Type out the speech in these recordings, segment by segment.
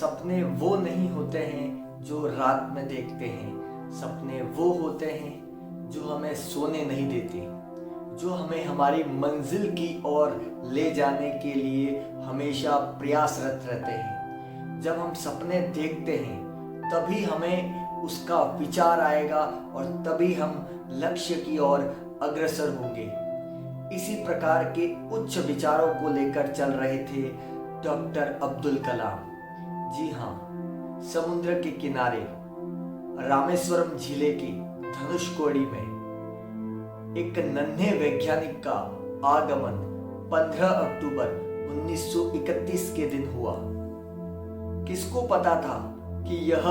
सपने वो नहीं होते हैं जो रात में देखते हैं। सपने वो होते हैं जो हमें सोने नहीं देते, जो हमें हमारी मंजिल की ओर ले जाने के लिए हमेशा प्रयासरत रहते हैं। जब हम सपने देखते हैं तभी हमें उसका विचार आएगा और तभी हम लक्ष्य की ओर अग्रसर होंगे। इसी प्रकार के उच्च विचारों को लेकर चल रहे थे डॉक्टर अब्दुल कलाम। जी हाँ, समुद्र के किनारे रामेश्वरम जिले के धनुषकोडी में एक नन्हे वैज्ञानिक का आगमन 15 अक्टूबर 1931 के दिन हुआ। किसको पता था कि यह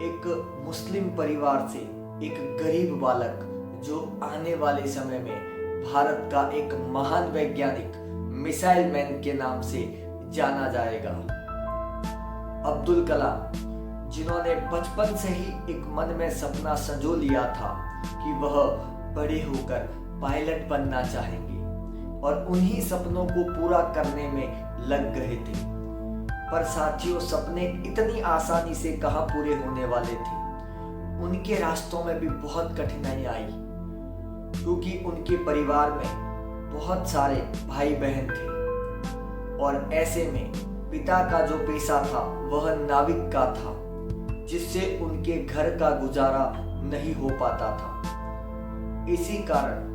एक मुस्लिम परिवार से एक गरीब बालक, जो आने वाले समय में भारत का एक महान वैज्ञानिक, मिसाइल मैन के नाम से जाना जाएगा। अब्दुल कलाम, जिन्होंने बचपन से ही एक मन में सपना संजो लिया था कि वह बड़े होकर पायलट बनना चाहेंगे और उन्हीं सपनों को पूरा करने में लग गए थे। पर साथियों, सपने इतनी आसानी से कहां पूरे होने वाले थे। उनके रास्तों में भी बहुत कठिनाई आई, क्योंकि उनके परिवार में बहुत सारे भाई बहन थे और ऐसे में पिता का जो पेशा था वह नाविक का था, जिससे उनके घर का गुजारा नहीं हो पाता था। इसी कारण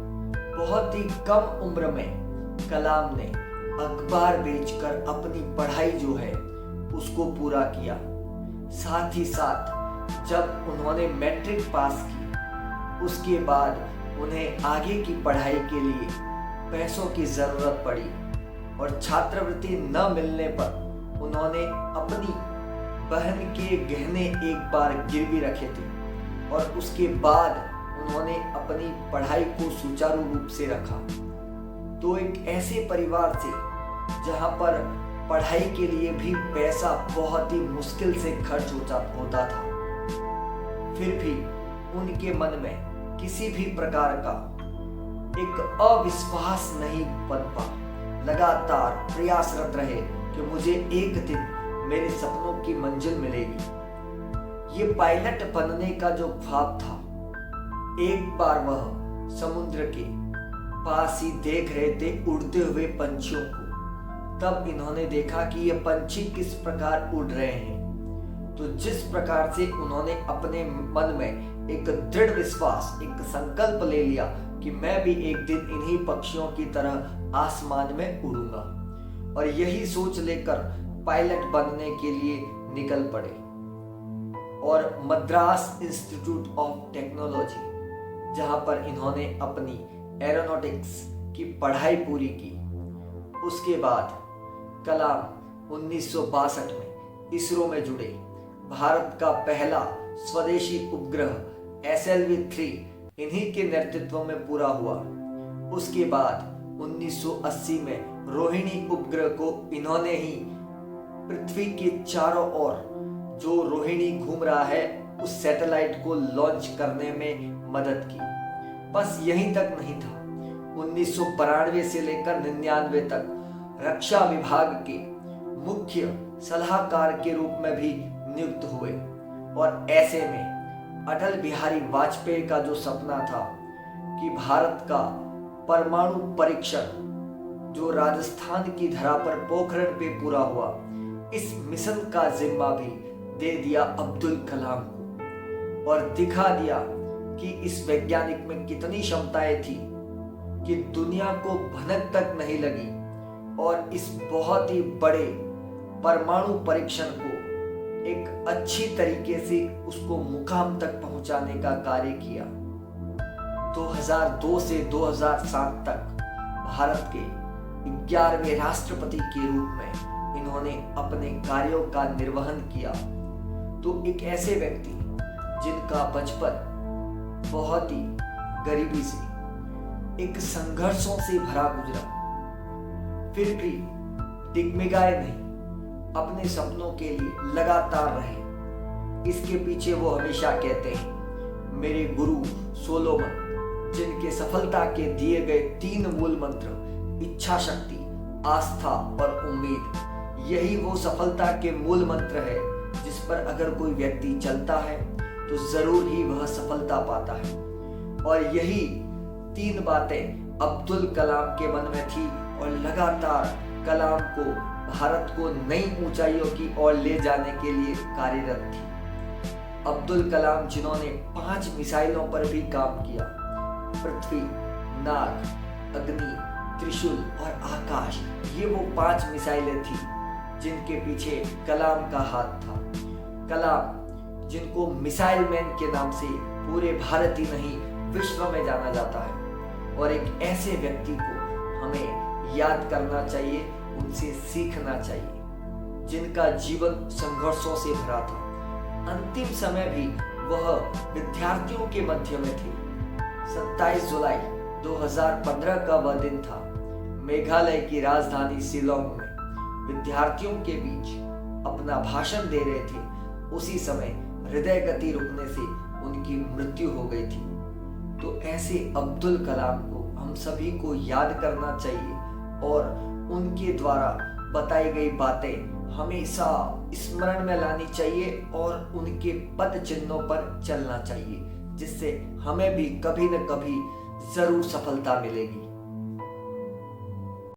बहुत ही कम उम्र में कलाम ने अखबार बेचकर अपनी पढ़ाई जो है उसको पूरा किया। साथ ही साथ जब उन्होंने मैट्रिक पास की, उसके बाद उन्हें आगे की पढ़ाई के लिए पैसों की जरूरत पड़ी और छात्रवृत्ति न मिलने पर उन्होंने अपनी बहन के गहने एक बार गिरवी रखे थे और उसके बाद उन्होंने अपनी पढ़ाई को सुचारू रूप से रखा। तो एक ऐसे परिवार से जहां पर पढ़ाई के लिए भी पैसा बहुत ही मुश्किल से खर्च होता था, फिर भी उनके मन में किसी भी प्रकार का एक अविश्वास नहीं पनपा। लगातार प्रयासरत रहे कि मुझे एक दिन मेरे सपनों की मंजिल मिलेगी। ये पायलट बनने का जो ख्वाब था, एक बार वह समुद्र के पास ही देख रहे थे उड़ते हुए पंछियों को। तब इन्होंने देखा कि ये पंछी किस प्रकार उड़ रहे हैं। तो जिस प्रकार से उन्होंने अपने मन में एक दृढ़ विश्वास, एक संकल्प ले लिया कि मैं भी एक दिन इन्हीं पक्षियों की तरह आसमान में उड़ूंगा, और यही सोच लेकर पायलट बनने के लिए निकल पड़े और मद्रास इंस्टीट्यूट ऑफ टेक्नोलॉजी, जहां पर इन्होंने अपनी एरोनॉटिक्स की पढ़ाई पूरी की। उसके बाद कलाम 1962 में इसरो में जुड़े। भारत का पहला स्वदेशी उपग्रह SLV-3 इन्हीं के नेतृत्व में पूरा हुआ। उसके बाद 1980 में रोहिणी उपग्रह को इन्होंने ही पृथ्वी के चारों ओर जो रोहिणी घूम रहा है उस सैटेलाइट को लॉन्च करने में मदद की। बस यहीं तक नहीं था, 1992 से लेकर 99 तक रक्षा विभाग के मुख्य सलाहकार के रूप में भी नियुक्त हुए। और ऐसे में अटल बिहारी वाजपेयी का जो सपना था कि भारत का परमाणु परीक्षण जो राजस्थान की धरा पर पोखरण पे पूरा हुआ, इस मिशन का जिम्मा भी दे दिया अब्दुल कलाम को और दिखा दिया कि इस वैज्ञानिक में कितनी क्षमताएं थी कि दुनिया को भनक तक नहीं लगी और इस बहुत ही बड़े परमाणु परीक्षण को एक अच्छी तरीके से उसको मुकाम तक पहुंचाने का कार्य किया। 2002 से 2007 तक भारत के 11वें राष्ट्रपति के रूप में इन्होंने अपने कार्यों का निर्वहन किया। तो एक ऐसे व्यक्ति जिनका बचपन बहुत ही गरीबी से, एक संघर्षों से भरा गुजरा, फिर भी डिगमिगाए नहीं, अपने सपनों के लिए लगातार रहे। इसके पीछे वो हमेशा कहते हैं, मेरे गुरु सोलोमन, जिनके सफलता के दिए गए 3 मूल मंत्र इच्छा शक्ति, आस्था और उम्मीद, यही वो सफलता के मूल मंत्र है जिस पर अगर कोई व्यक्ति चलता है तो जरूर ही वह सफलता पाता है। और यही 3 बातें अब्दुल कलाम के मन में थी और लगातार कलाम को भारत को नई ऊंचाइयों की ओर ले जाने के लिए कार्यरत थी। अब्दुल कलाम जिन्होंने 5 मिसाइलों पर भी काम किया, पृथ्वी, नाग, अग्नि, त्रिशूल और आकाश, ये वो 5 मिसाइलें थी जिनके पीछे कलाम का हाथ था। कलाम जिनको मिसाइल मैन के नाम से पूरे भारत ही नहीं विश्व में जाना जाता है, और एक ऐसे व्यक्ति को हमें याद करना चाहिए, उनसे सीखना चाहिए जिनका जीवन संघर्षों से भरा था। अंतिम समय भी वह विद्यार्थियों के मध्य में थे। 27 जुलाई 2015 का वह दिन था। मेघालय की राजधानी शिलोंग में विद्यार्थियों के बीच अपना भाषण दे रहे थे। उसी समय हृदय गति रुकने से उनकी मृत्यु हो गई थी। तो ऐसे अब्दुल कलाम को हम सभी को याद करना चाहिए और उनके द्वारा बताई गई बातें हमेशा स्मरण में लानी चाहिए और उनके पद चिन्हों पर चलना चाहिए, जिससे हमें भी कभी न कभी जरूर सफलता मिलेगी।